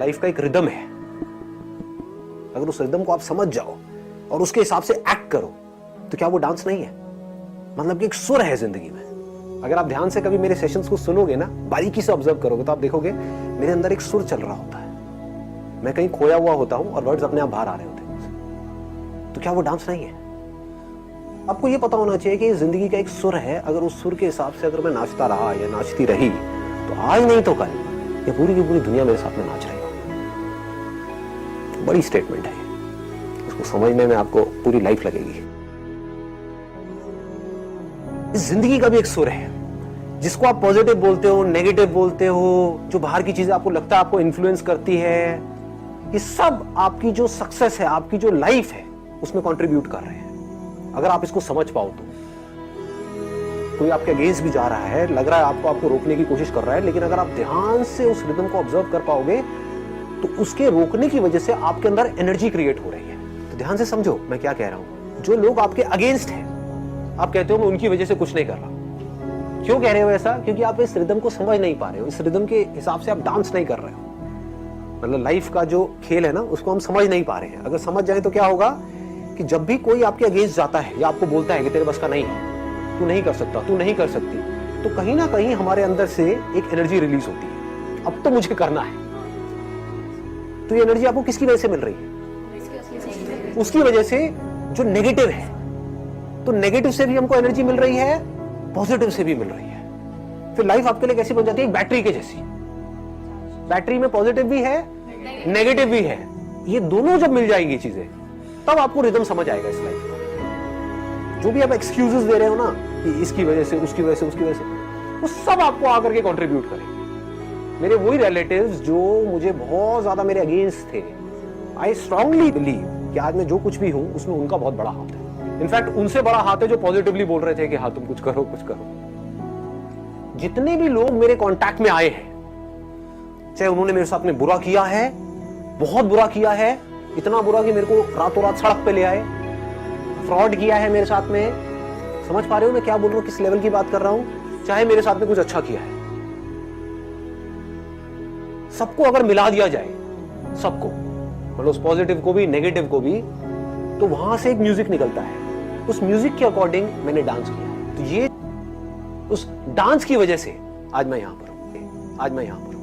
Life का एक rhythm है। अगर उस रिदम को आप समझ जाओ और उसके हिसाब से एक्ट करो तो क्या वो डांस नहीं है? मतलब कि एक सुर है जिंदगी में। अगर आप ध्यान से कभी मेरे सेशंस को सुनोगे ना, बारीकी से ऑब्जर्व करोगे तो आप देखोगे मेरे अंदर एक सुर चल रहा होता है। मैं कहीं खोया हुआ होता हूं और वर्ड्स अपने आप बाहर आ रहे होते हैं। तो क्या वो डांस नहीं है? आपको ये पता होना चाहिए कि जिंदगी का एक सुर है। अगर उस सुर के हिसाब से अगर मैं नाचता रहा या नाचती रही तो आज नहीं तो कल ये पूरी की पूरी दुनिया मेरे साथ में नाच रही हो। बड़ी स्टेटमेंट है, इसको समझने में आपको पूरी लाइफ लगेगी। इस जिंदगी का भी एक सुर है जिसको आप पॉजिटिव बोलते हो, नेगेटिव बोलते हो, जो बाहर की चीजें आपको लगता है आपको इन्फ्लुएंस करती है, ये सब आपकी जो सक्सेस है, आपकी जो लाइफ है उसमें कंट्रीब्यूट कर रहे हैं। अगर आप इसको समझ पाओ तो कोई आपके अगेंस्ट भी जा रहा है, लग रहा है आपको रोकने की कोशिश कर रहा है, लेकिन अगर आप ध्यान से उस रिदम को ऑब्जर्व कर पाओगे तो उसके रोकने की वजह से आपके अंदर एनर्जी क्रिएट हो रही है। तो ध्यान से समझो मैं क्या कह रहा हूं। जो लोग आपके अगेंस्ट हैं, आप कहते हो मैं उनकी वजह से कुछ नहीं कर रहा। क्यों कह रहे हो ऐसा? क्योंकि आप इस रिदम को समझ नहीं पा रहे हो, इस रिदम के हिसाब से आप डांस नहीं कर रहे हो। मतलब लाइफ का जो खेल है ना, उसको हम समझ नहीं पा रहे हैं। अगर समझ जाए तो क्या होगा कि जब भी कोई आपके अगेंस्ट जाता है या आपको बोलता है कि तेरे बस का नहीं है, तू नहीं कर सकता, तू नहीं कर सकती, तो कहीं ना कहीं हमारे अंदर से एक एनर्जी रिलीज होती है, अब तो मुझे करना है। तो ये एनर्जी आपको किसकी वजह से मिल रही है? उसकी वजह से जो नेगेटिव है। तो नेगेटिव से भी हमको एनर्जी मिल रही है, पॉजिटिव से भी मिल रही है। फिर लाइफ आपके लिए कैसी बन जाती है? एक बैटरी के जैसी। बैटरी में पॉजिटिव भी है, नेगेटिव भी है। ये दोनों जब मिल जाएंगी चीजें, तब आपको रिदम समझ आएगा इस लाइफ का। जो भी आप एक्सक्यूजेस दे रहे हो ना कि इसकी वजह से, उसकी वजह से, उसकी वजह से, वो सब आपको आकर के कंट्रीब्यूट करेंगे। मेरे वही रिलेटिव्स जो मुझे बहुत ज्यादा मेरे अगेंस्ट थे, आई स्ट्रांगली बिलीव कि आज मैं जो कुछ भी हूं उसमें उनका बहुत बड़ा हाथ है। इनफैक्ट उनसे बड़ा हाथ है जो पॉजिटिवली बोल रहे थे कि हाँ तुम कुछ करो, कुछ करो। जितने भी लोग मेरे कांटेक्ट में आए हैं, चाहे उन्होंने मेरे साथ में बुरा किया है, बहुत बुरा किया है, इतना बुरा कि मेरे को रातों रात सड़क पे ले आए, फ्रॉड किया है मेरे साथ में। समझ पा रहे हो मैं क्या बोल रहा हूं, किस लेवल की बात कर रहा हूं? चाहे मेरे साथ में कुछ अच्छा किया है, सबको अगर मिला दिया जाए, सबको, मतलब उस पॉजिटिव को भी, नेगेटिव को भी, तो वहां से एक म्यूजिक निकलता है। उस म्यूजिक के अकॉर्डिंग मैंने डांस किया। तो ये उस डांस की वजह से आज मैं यहां पर हूं, आज मैं यहां पर हूं।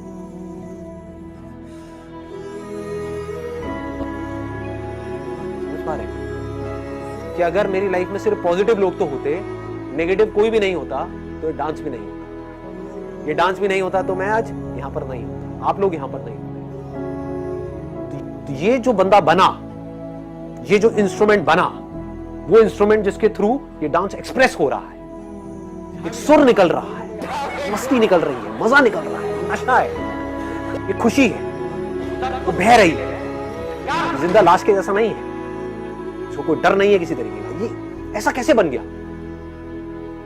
समझ पा रहे कि अगर मेरी लाइफ में सिर्फ पॉजिटिव लोग तो होते, नेगेटिव कोई भी नहीं होता, तो ये डांस भी नहीं होता। ये डांस भी नहीं होता तो मैं आज यहां पर नहीं होता, आप लोग यहां पर नहीं होते। तो ये जो बंदा बना, ये जो इंस्ट्रूमेंट बना, वो इंस्ट्रूमेंट जिसके थ्रू ये डांस एक्सप्रेस हो रहा है, एक सुर निकल रहा है, मस्ती निकल रही है, मजा निकल रहा है, नशा है, ये खुशी है, वो बह रही है। जिंदा लाश के जैसा नहीं है, इसको कोई डर नहीं है किसी तरीके का। ये ऐसा कैसे बन गया?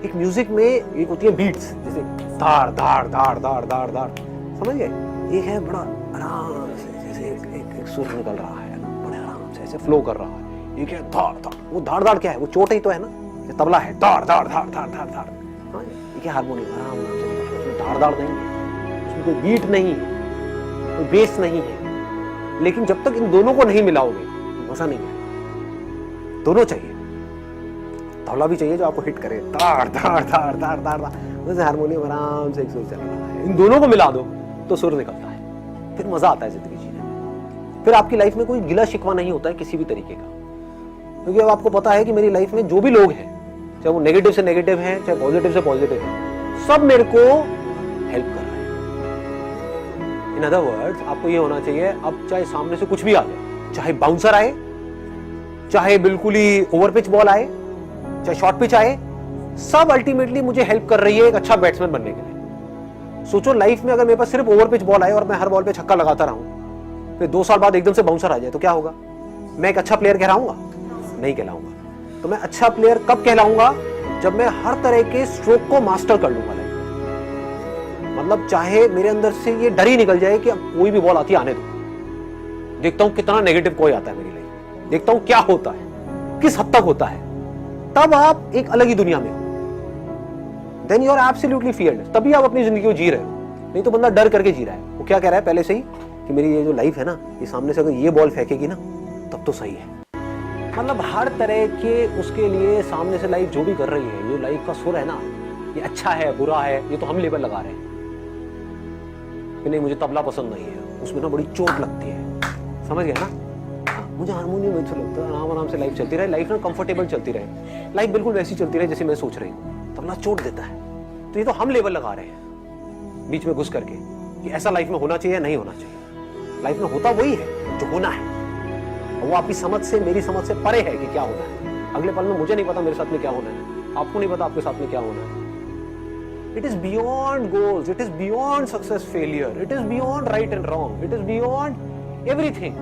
एक म्यूजिक में एक होती है बीट्स, जैसे धाड़ धाड़ धाड़ धाड़ धाड़ धाड़, समझ गए? एक है बड़ा आराम से, जैसे एक सुर निकल रहा है, बड़े आराम से ऐसे फ्लो कर रहा है। एक है धाड़ धाड़, वो धाड़ धाड़ क्या है? वो चोट ही तो है ना, ये तबला है, धाड़ धाड़ धाड़ धाड़ धाड़ धाड़। ये हारमोनियम आराम से, उसमें धाड़ धाड़ नहीं है, उसमें कोई बीट नहीं है, कोई बेस नहीं है। लेकिन जब तक इन दोनों को नहीं मिलाओगे मजा नहीं है। दोनों चाहिए, तबला भी चाहिए जो आपको हिट करे, धाड़ धाड़ धाड़ धाड़ धाड़, वैसे हारमोनियम आराम से एक सुर चल रहा है। इन दोनों को मिला दो तो सुर निकलता है, फिर मजा आता है जिंदगी जीने में। फिर आपकी लाइफ में कोई गिला शिकवा नहीं होता है किसी भी तरीके का, क्योंकि अब आपको पता है कि मेरी लाइफ में जो भी लोग हैं, चाहे वो नेगेटिव से नेगेटिव हैं, चाहे पॉजिटिव से पॉजिटिव हैं, सब मेरे को हेल्प कर रहे हैं। इन अदर वर्ड्स, आपको ये होना चाहिए, अब चाहे सामने से कुछ भी आ जाए, चाहे बाउंसर आए, चाहे बिल्कुल ही ओवर पिच बॉल आए, चाहे शॉर्ट पिच आए, सब अल्टीमेटली मुझे हेल्प कर रही है एक अच्छा बैट्समैन बनने के लिए। सोचो लाइफ में अगर मेरे पास सिर्फ ओवर पिच बॉल आए और मैं हर बॉल पे छक्का लगाता रहूं, फिर 2 साल बाद एकदम से बाउंसर आ जाए तो क्या होगा? मैं एक अच्छा प्लेयर कहलाऊंगा? नहीं कहलाऊंगा। तो मैं अच्छा प्लेयर कब कहलाऊंगा? जब मैं हर तरह के स्ट्रोक को मास्टर कर लूंगा लाइफ में। मतलब चाहे मेरे अंदर से ये डर ही निकल जाए कि अब कोई भी बॉल आती है आने दो, देखता हूं कितना नेगेटिव कोई आता है मेरी लाइफ में, देखता हूं क्या होता है, किस हद तक होता है, तब आप एक अलग ही दुनिया में हो। Then you are absolutely fearless, तभी आप अपनी जिंदगी को जी रहे हो। नहीं तो बंदा डर करके जी रहा है। वो क्या कह रहा है पहले से ही कि मेरी ये जो लाइफ है ना, ये सामने से अगर ये बॉल फेंकेगी ना तब तो सही है। मतलब हर तरह के उसके लिए सामने से लाइफ जो भी कर रही है, ये लाइफ का सुर है ना, ये अच्छा है बुरा है, ये तो हम लेबल लगा रहे हैं कि नहीं मुझे तबला पसंद नहीं है, उसमें ना बड़ी चोट लगती है, समझ गए ना। हाँ, मुझे हारमोनियम अच्छा लगता है, आराम से लाइफ चलती रहे, लाइफ ना कंफर्टेबल चलती रहे, लाइफ बिल्कुल वैसी चलती रहे जैसे मैं सोच रही हूँ। तबला चोट देता है, तो ये तो हम लेबल लगा रहे हैं बीच में घुस करके कि ऐसा लाइफ में होना चाहिए या नहीं होना चाहिए। लाइफ में होता वही है जो होना है, वो आपकी समझ से मेरी समझ से परे है कि क्या होना है। अगले पल में मुझे नहीं पता मेरे साथ में क्या होना है, आपको नहीं पता आपके साथ में क्या होना है। It is beyond goals, it is beyond success failure, it is beyond right and wrong, it is beyond everything.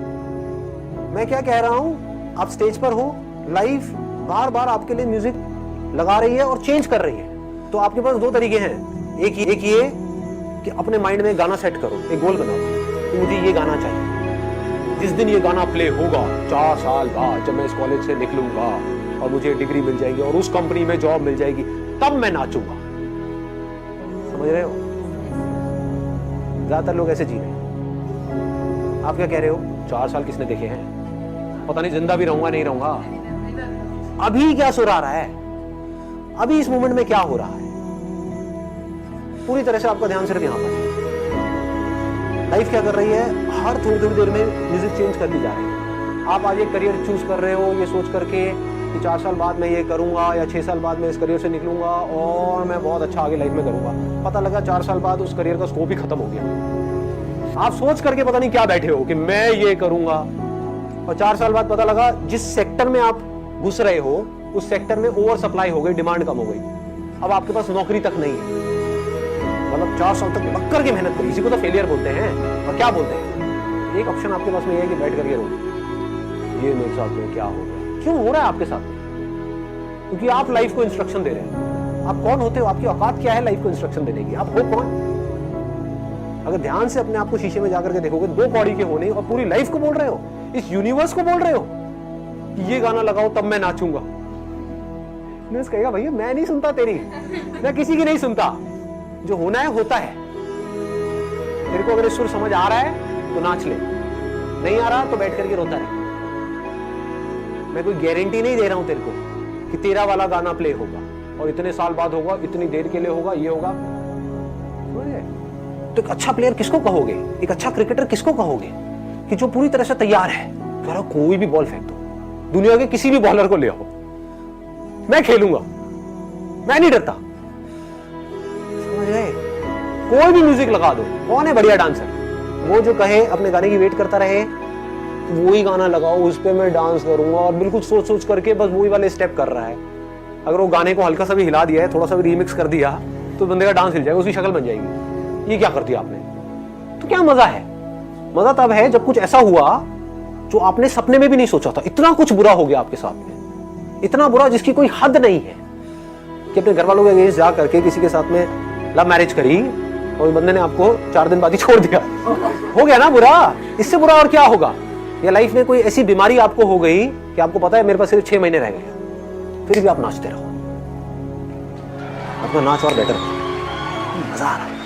मैं क्या कह रहा हूं, आप स्टेज पर हो, लाइफ बार बार आपके लिए म्यूजिक लगा रही है और चेंज कर रही है। तो आपके पास दो तरीके हैं, एक ये कि अपने माइंड में गाना सेट करो, एक गोल बनाओ कि मुझे ये गाना चाहिए। जिस दिन ये गाना प्ले होगा 4 साल बाद, जब मैं इस कॉलेज से निकलूंगा और मुझे डिग्री मिल जाएगी और उस कंपनी में जॉब मिल जाएगी, तब मैं नाचूंगा। समझ रहे हो? ज्यादातर लोग ऐसे जी रहे हैं। आप क्या कह रहे हो? 4 साल किसने देखे हैं, पता नहीं जिंदा भी रहूंगा नहीं रहूंगा। अभी क्या सुर आ रहा है, अभी इस मोमेंट में क्या हो रहा है, पूरी तरह से आपका ध्यान सिर्फ यहां पर। लाइफ क्या कर रही है, हर थोड़ी थोड़ी देर में म्यूजिक चेंज करती जा रही है। आप आज एक करियर चूज कर रहे हो ये सोच करके कि 4 साल बाद मैं ये करूंगा या 6 साल बाद मैं इस करियर से निकलूंगा और मैं बहुत अच्छा आगे लाइफ में करूंगा। पता लगा 4 साल बाद उस करियर का स्कोप ही खत्म हो गया। आप सोच करके पता नहीं क्या बैठे हो कि मैं ये करूंगा, और 4 साल बाद पता लगा जिस सेक्टर में आप घुस रहे हो उस सेक्टर में ओवर सप्लाई हो गई, डिमांड कम हो गई, अब आपके पास नौकरी तक नहीं है। मतलब 4 साल तक लग करके मेहनत करी, इसी को तो फेलियर बोलते हैं। और क्या बोलते हैं, एक ऑप्शन आपके पास में ये है कि बैठ करके रो, ये मेरे साथ में क्या हो गया, क्यों हो रहा है आपके साथ में? क्योंकि आप लाइफ को इंस्ट्रक्शन दे रहे हैं। आप कौन होते हो, आपकी औकात क्या है लाइफ को इंस्ट्रक्शन देने की, आप हो कौन? अगर ध्यान से अपने आप को शीशे में जाकर के देखोगे, 2 कौड़ी के होने और पूरी लाइफ को बोल रहे हो, इस यूनिवर्स को बोल रहे हो कि ये गाना लगाओ तब मैं नाचूंगा। यूनिवर्स कहेगा भैया मैं नहीं सुनता तेरी, मैं किसी की नहीं सुनता, जो होना है होता है। तेरे को अगर सुर समझ आ रहा है तो नाच ले, नहीं आ रहा तो बैठ करके रोता रहे। मैं कोई गारंटी नहीं दे रहा हूं तेरे को कि तेरा वाला गाना प्ले होगा और इतने साल बाद होगा, इतनी देर के लिए होगा, ये होगा। तो एक अच्छा प्लेयर किसको कहोगे, एक अच्छा क्रिकेटर किसको कहोगे कि जो पूरी तरह से तैयार है, करो कोई भी बॉल फेंक दो, दुनिया के किसी भी बॉलर को ले आओ, मैं खेलूंगा, मैं नहीं डरता। समझ गए? कोई भी म्यूजिक लगा दो, कौन है बढ़िया डांसर, वो जो कहे अपने गाने की वेट करता रहे, वो ही गाना लगाओ उस पे मैं डांस करूंगा, और बिल्कुल सोच सोच करके बस वही वाले स्टेप कर रहा है। अगर वो गाने को हल्का सा भी हिला दिया है, थोड़ा सा भी रीमिक्स कर दिया, तो बंदे का डांस हिल जाएगा, उसकी शक्ल बन जाएगी। ये क्या कर दिया आपने? तो क्या मजा है? मजा तब है जब कुछ ऐसा हुआ जो आपने सपने में भी नहीं सोचा था। इतना कुछ बुरा हो गया आपके साथ में, इतना बुरा जिसकी कोई हद नहीं है, कि अपने घर वालों के अगेंस्ट जा करके किसी के साथ में लव मैरिज करी और बंदे ने आपको 4 दिन बाद ही छोड़ दिया। हो गया ना बुरा, इससे बुरा और क्या होगा? या लाइफ में कोई ऐसी बीमारी आपको हो गई कि आपको पता है मेरे पास सिर्फ 6 महीने रह गए, फिर भी आप नाचते रहो, अपना नाच और बेटर, मजा आ रहा है।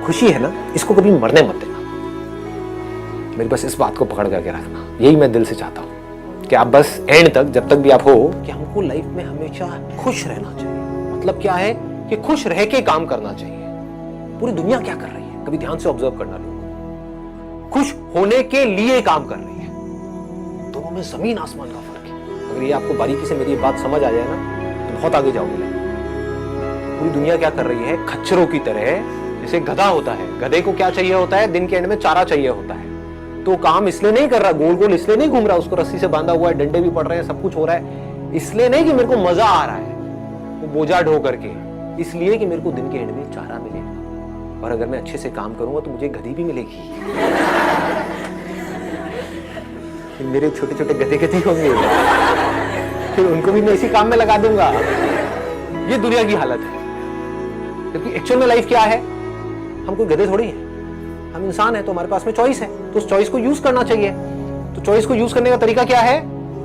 खुशी है ना, इसको कभी मरने मत देना। मेरी बस इस बात को पकड़ करके रखना, यही मैं दिल से चाहता हूं कि आप बस एंड तक, जब तक भी आप हो, कि हमको लाइफ में हमेशा खुश रहना चाहिए। मतलब क्या है कि खुश रह के काम करना चाहिए। पूरी दुनिया क्या कर रही है, कभी ध्यान से ऑब्जर्व करना, लोग खुश होने के लिए काम कर रही है। दोनों में जमीन आसमान का फर्क है। अगर ये आपको बारीकी से मेरी बात समझ आ जाए ना, तो बहुत आगे जाओगे। पूरी दुनिया क्या कर रही है, खच्चरों की तरह, जैसे गधा होता है, गधे को क्या चाहिए होता है, दिन के एंड में चारा चाहिए होता है। तो काम इसलिए नहीं कर रहा, गोल गोल इसलिए नहीं घूम रहा, उसको रस्सी से बांधा हुआ है, डंडे भी पड़ रहे हैं, सब कुछ हो रहा है, इसलिए नहीं कि मेरे को मजा आ रहा है वो बोझा ढो करके, इसलिए कि मेरे को दिन के एंड में चारा मिलेगा, और अगर मैं अच्छे से काम करूंगा तो मुझे गधी भी मिलेगी। मेरे छोटे छोटे गधे गधी होंगे, फिर उनको भी मैं इसी काम में लगा दूंगा। ये दुनिया की हालत है, क्योंकि एक्चुअल में लाइफ क्या है, हम कोई गधे थोड़ी हैं, हम इंसान हैं, तो हमारे पास में चॉइस है, तो उस चॉइस को यूज करना चाहिए। तो चॉइस को यूज करने का तरीका क्या है,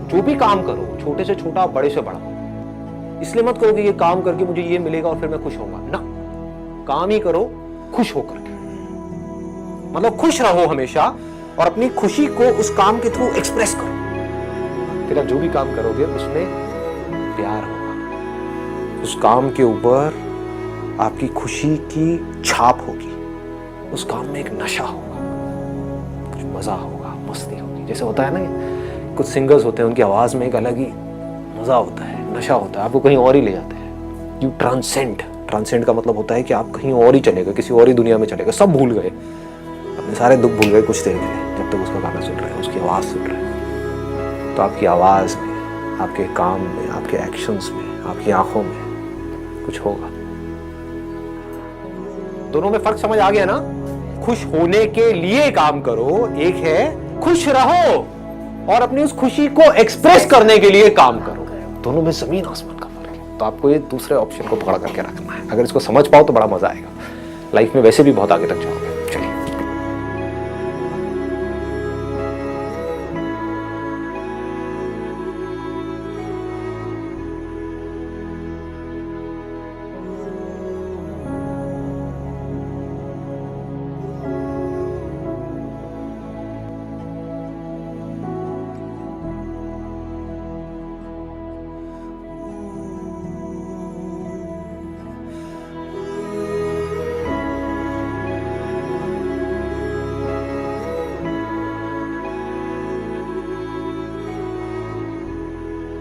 जो भी काम करो, छोटे से छोटा, बड़े से बड़ा, इसलिए मत करो कि ये काम करके मुझे ये मिलेगा और फिर मैं खुश होऊंगा ना, काम ही करो खुश होकर के, मतलब खुश रहो हमेशा, और अपनी खुशी को उस काम के थ्रू एक्सप्रेस करो। फिर आप जो भी काम करोगे उसमें प्यार होगा, उस काम के ऊपर आपकी खुशी की छाप होगी, उस काम में एक नशा होगा, कुछ मजा होगा, मस्ती होगी। जैसे होता है ना, कुछ सिंगर्स होते हैं, उनकी आवाज में एक अलग ही मजा होता है, नशा होता है, आपको कहीं और ही ले जाते हैं। यू ट्रांसेंड, ट्रांसेंड का मतलब होता है कि आप कहीं और ही चले गए, किसी और ही दुनिया में चले गए, सब भूल गए, अपने सारे दुख भूल गए कुछ देर के लिए, जब तक उसका गाना सुन रहे हैं, उसकी आवाज सुन रहे हैं। तो आपकी आवाज में, आपके काम में, आपके एक्शंस में, आपकी आंखों में कुछ होगा। दोनों में फर्क समझ आ गया ना? खुश होने के लिए काम करो, एक है खुश रहो और अपनी उस खुशी को एक्सप्रेस करने के लिए काम करो। दोनों में जमीन आसमान का फर्क है। तो आपको ये दूसरे ऑप्शन को पकड़ करके रखना है। अगर इसको समझ पाओ तो बड़ा मजा आएगा, लाइफ में वैसे भी बहुत आगे तक जाओगे।